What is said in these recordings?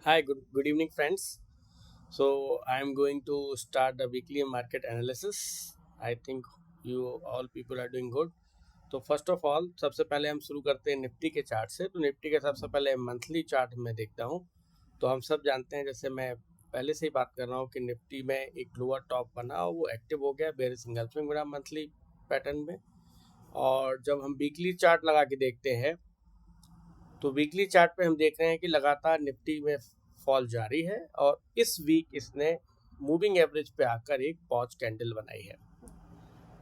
Hi, good evening, friends. So I am going to start the weekly market analysis. I think you all people are doing good. तो first of all सबसे पहले हम शुरू करते हैं Nifty के chart से। तो निफ्टी के सबसे पहले मंथली चार्ट में देखता हूँ। तो हम सब जानते हैं, जैसे मैं पहले से ही बात कर रहा हूँ कि निफ्टी में एक लोअर टॉप बना और वो एक्टिव हो गया, बेयर सिंगल स्विंग बना मंथली पैटर्न में। और जब हम वीकली चार्ट लगा के देखते हैं तो वीकली चार्ट पे हम देख रहे हैं कि लगातार निफ्टी में फॉल जारी है और इस वीक इसने मूविंग एवरेज पे आकर एक पॉज कैंडल बनाई है।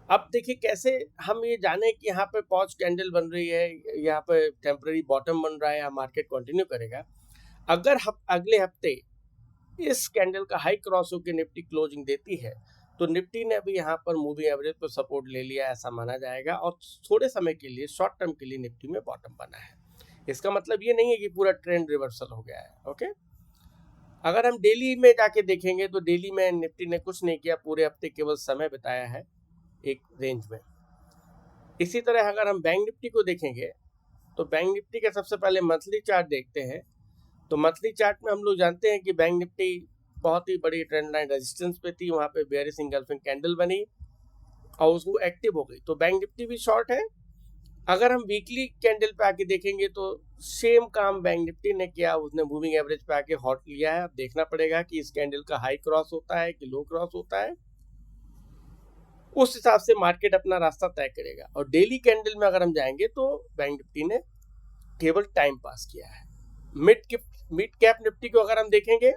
अब देखिए कैसे हम ये जाने कि यहाँ पे पॉज कैंडल बन रही है, यहाँ पे टेम्पररी बॉटम बन रहा है या मार्केट कंटिन्यू करेगा। अगर अगले हफ्ते इस कैंडल का हाई क्रॉस होकर निफ्टी क्लोजिंग देती है तो निफ्टी ने अभी यहाँ पर मूविंग एवरेज पर सपोर्ट ले लिया, ऐसा माना जाएगा और थोड़े समय के लिए, शॉर्ट टर्म के लिए निफ्टी में बॉटम बना है। इसका मतलब ये नहीं है कि पूरा ट्रेंड रिवर्सल हो गया है। ओके, अगर हम डेली में जाके देखेंगे तो डेली में निफ्टी ने कुछ नहीं किया, पूरे हफ्ते केवल समय बिताया है एक रेंज में। इसी तरह अगर हम बैंक निफ्टी को देखेंगे तो बैंक निफ्टी का सबसे पहले मंथली चार्ट देखते हैं। तो मंथली चार्ट में हम लोग जानते हैं कि बैंक निफ्टी बहुत ही बड़ी ट्रेंड लाइन रेजिस्टेंस पे थी, वहां पे बेयरिश इंगल्फिंग कैंडल बनी और उसको एक्टिव हो गई, तो बैंक निफ्टी भी शॉर्ट है। अगर हम वीकली कैंडल पे आके देखेंगे तो सेम काम बैंक निफ्टी ने किया, उसने मूविंग एवरेज पे आके हॉट लिया है। अब देखना पड़ेगा कि इस कैंडल का हाई क्रॉस होता है कि लो क्रॉस होता है, उस हिसाब से मार्केट अपना रास्ता तय करेगा। और डेली कैंडल में अगर हम जाएंगे तो बैंक निफ्टी ने केवल टाइम पास किया है। मिड कैप निफ्टी को अगर हम देखेंगे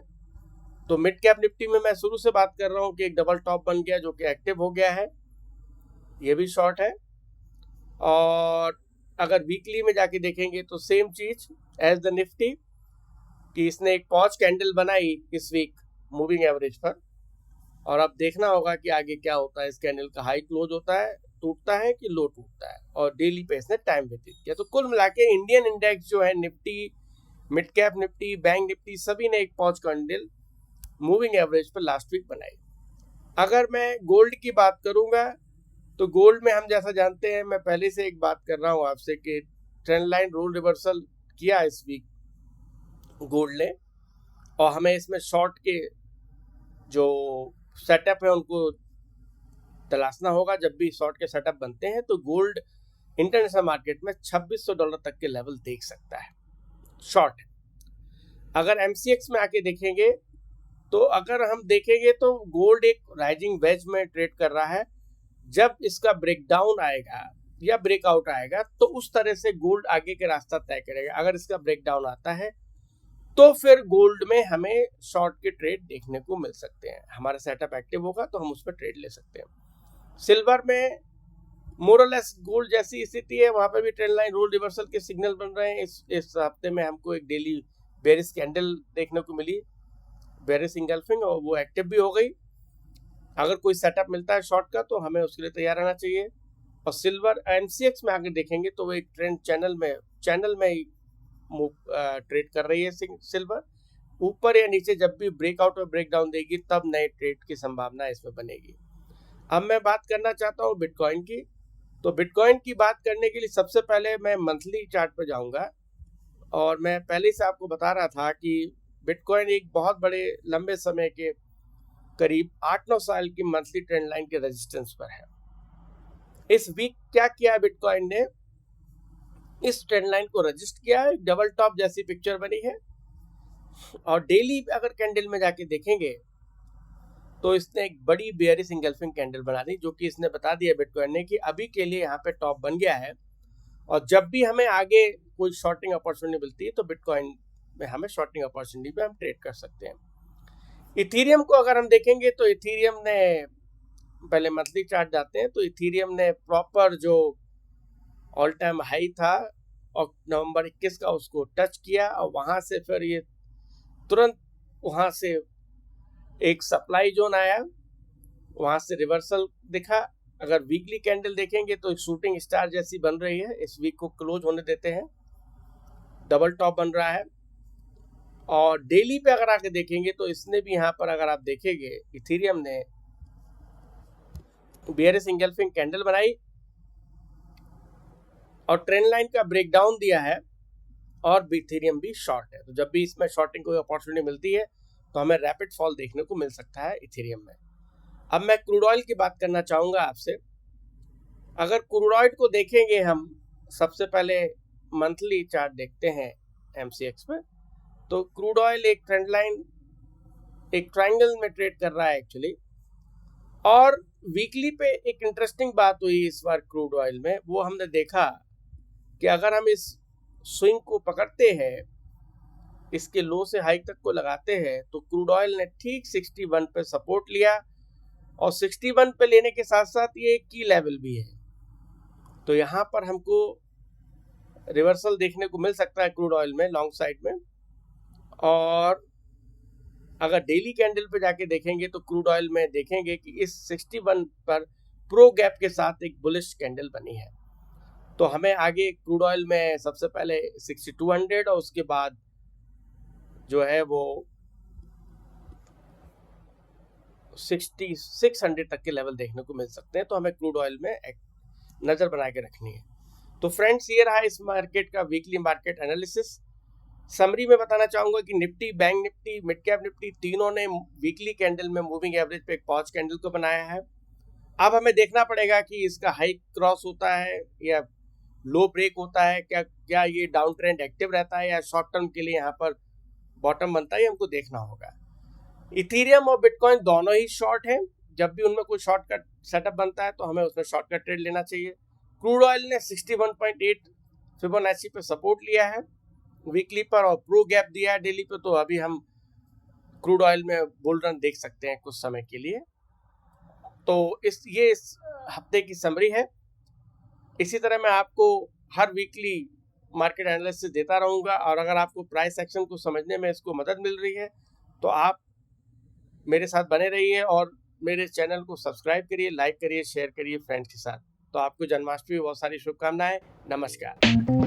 तो मिड कैप निफ्टी में मैं शुरू से बात कर रहा हूँ कि एक डबल टॉप बन गया जो कि एक्टिव हो गया है, ये भी शॉर्ट है। और अगर वीकली में जाके देखेंगे तो सेम चीज एज द निफ्टी कि इसने एक पॉज कैंडल बनाई इस वीक मूविंग एवरेज पर, और अब देखना होगा कि आगे क्या होता है। इस कैंडल का हाई क्लोज होता है, टूटता है कि लो टूटता है, और डेली पे इसने टाइम व्यतीत किया। तो कुल मिला के इंडियन इंडेक्स जो है, Nifty, mid cap Nifty, bank Nifty, सभी ने एक पॉज कैंडल मूविंग एवरेज पर लास्ट वीक बनाई। अगर मैं गोल्ड की बात करूंगा तो गोल्ड में हम जैसा जानते हैं, मैं पहले से एक बात कर रहा हूं आपसे कि ट्रेंड लाइन रोल रिवर्सल किया इस वीक गोल्ड ने, और हमें इसमें शॉर्ट के जो सेटअप है उनको तलाशना होगा। जब भी शॉर्ट के सेटअप बनते हैं तो गोल्ड इंटरनेशनल मार्केट में $2600 तक के लेवल देख सकता है, शॉर्ट। अगर एमसीएक्स में आके देखेंगे तो अगर हम देखेंगे तो गोल्ड एक राइजिंग वेज में ट्रेड कर रहा है। जब इसका ब्रेकडाउन आएगा या ब्रेकआउट आएगा तो उस तरह से गोल्ड आगे के रास्ता तय करेगा। अगर इसका ब्रेकडाउन आता है तो फिर गोल्ड में हमें शॉर्ट के ट्रेड देखने को मिल सकते हैं। हमारा सेटअप एक्टिव होगा तो हम उस पर ट्रेड ले सकते हैं। सिल्वर में मोरलेस गोल्ड जैसी स्थिति है, वहां पर भी ट्रेंड लाइन रोल रिवर्सल के सिग्नल बन रहे हैं। इस हफ्ते में हमको एक डेली बेरिश कैंडल देखने को मिली, बेरिश इंगल्फिंग, और वो एक्टिव भी हो गई। अगर कोई सेटअप मिलता है शॉर्ट का तो हमें उसके लिए तैयार रहना चाहिए। और सिल्वर एमसीएक्स में आगे देखेंगे तो वो एक ट्रेंड चैनल में ही ट्रेड कर रही है। सिल्वर ऊपर या नीचे जब भी ब्रेकआउट और ब्रेकडाउन देगी तब नए ट्रेड की संभावना इसमें बनेगी। अब मैं बात करना चाहता हूँ बिटकॉइन की। तो बिटकॉइन की बात करने के लिए सबसे पहले मैं मंथली चार्ट पर जाऊंगा, और मैं पहले से आपको बता रहा था कि बिटकॉइन एक बहुत बड़े लंबे समय के करीब 8-9 साल की मंथली ट्रेंड लाइन के रेजिस्टेंस पर है। इस वीक क्या किया बिटकॉइन ने, इस ट्रेंड लाइन को रजिस्ट किया है, डबल टॉप जैसी पिक्चर बनी है। और डेली अगर कैंडल में जाके देखेंगे तो इसने एक बड़ी बेयरिश इंगल्फिंग कैंडल बना दी, जो कि इसने बता दिया बिटकॉइन ने कि अभी के लिए यहाँ पे टॉप बन गया है, और जब भी हमें आगे कोई शॉर्टिंग अपॉर्चुनिटी मिलती है तो बिटकॉइन में हमें शॉर्टिंग अपॉर्चुनिटी पे हम ट्रेड कर सकते हैं। इथीरियम को अगर हम देखेंगे तो इथीरियम ने, पहले मंथली चार्ट जाते हैं, तो इथीरियम ने प्रॉपर जो ऑल टाइम हाई था और नवंबर 21 का उसको टच किया, और वहां से फिर ये तुरंत वहां से एक सप्लाई जोन आया, वहां से रिवर्सल दिखा। अगर वीकली कैंडल देखेंगे तो एक शूटिंग स्टार जैसी बन रही है। इस वीक को क्लोज होने देते हैं, डबल टॉप बन रहा है। और डेली पे अगर आके देखेंगे तो इसने भी यहाँ पर, अगर आप देखेंगे, इथीरियम ने बेयरिश इंगल्फिंग कैंडल बनाई और ट्रेंड लाइन का ब्रेकडाउन दिया है। और इथेरियम भी शॉर्ट है। तो जब भी इसमें शॉर्टिंग कोई अपॉर्चुनिटी मिलती है तो हमें रैपिड फॉल देखने को मिल सकता है इथेरियम में। अब मैं क्रूड ऑयल की बात करना चाहूँगा आपसे। अगर क्रूड ऑयल को देखेंगे हम, सबसे पहले मंथली चार्ट देखते हैं MCX में, तो क्रूड ऑयल एक ट्रेंड लाइन, एक ट्रायंगल में ट्रेड कर रहा है एक्चुअली। और वीकली पे एक इंटरेस्टिंग बात हुई इस बार क्रूड ऑयल में, वो हमने देखा कि अगर हम इस स्विंग को पकड़ते हैं, इसके लो से हाई तक को लगाते हैं, तो क्रूड ऑयल ने ठीक 61 पे सपोर्ट लिया, और 61 पे लेने के साथ साथ ये एक की लेवल भी है। तो यहाँ पर हमको रिवर्सल देखने को मिल सकता है क्रूड ऑयल में लॉन्ग साइड में। और अगर डेली कैंडल पे जाके देखेंगे तो क्रूड ऑयल में देखेंगे कि इस 61 पर प्रो गैप के साथ एक बुलिश कैंडल बनी है। तो हमें आगे क्रूड ऑयल में सबसे पहले 6200 और उसके बाद जो है वो 6600 तक के लेवल देखने को मिल सकते हैं। तो हमें क्रूड ऑयल में एक नज़र बना के रखनी है। तो फ्रेंड्स, ये रहा इस मार्केट का वीकली मार्केट एनालिसिस। समरी में बताना चाहूँगा कि Nifty, bank Nifty, mid cap Nifty तीनों ने वीकली कैंडल में मूविंग एवरेज पे एक पॉज कैंडल को बनाया है। अब हमें देखना पड़ेगा कि इसका हाई क्रॉस होता है या लो ब्रेक होता है, क्या ये डाउन ट्रेंड एक्टिव रहता है या शॉर्ट टर्म के लिए यहाँ पर बॉटम बनता है, हमको देखना होगा। इथेरियम और बिटकॉइन दोनों ही शॉर्ट हैं। जब भी उनमें कोई शॉर्टकट सेटअप बनता है तो हमें उसमें शॉर्टकट ट्रेड लेना चाहिए। क्रूड ऑयल ने 61.8 फिबोनाची पे सपोर्ट लिया है वीकली पर, और प्रो गैप दिया है डेली पे। तो अभी हम क्रूड ऑयल में बुल रन देख सकते हैं कुछ समय के लिए। तो ये इस हफ्ते की समरी है। इसी तरह मैं आपको हर वीकली मार्केट एनालिसिस देता रहूँगा, और अगर आपको प्राइस एक्शन को समझने में इसको मदद मिल रही है तो आप मेरे साथ बने रहिए और मेरे चैनल को सब्सक्राइब करिए, लाइक करिए, शेयर करिए फ्रेंड्स के साथ। तो आपको जन्माष्टमी बहुत सारी शुभकामनाएं। नमस्कार।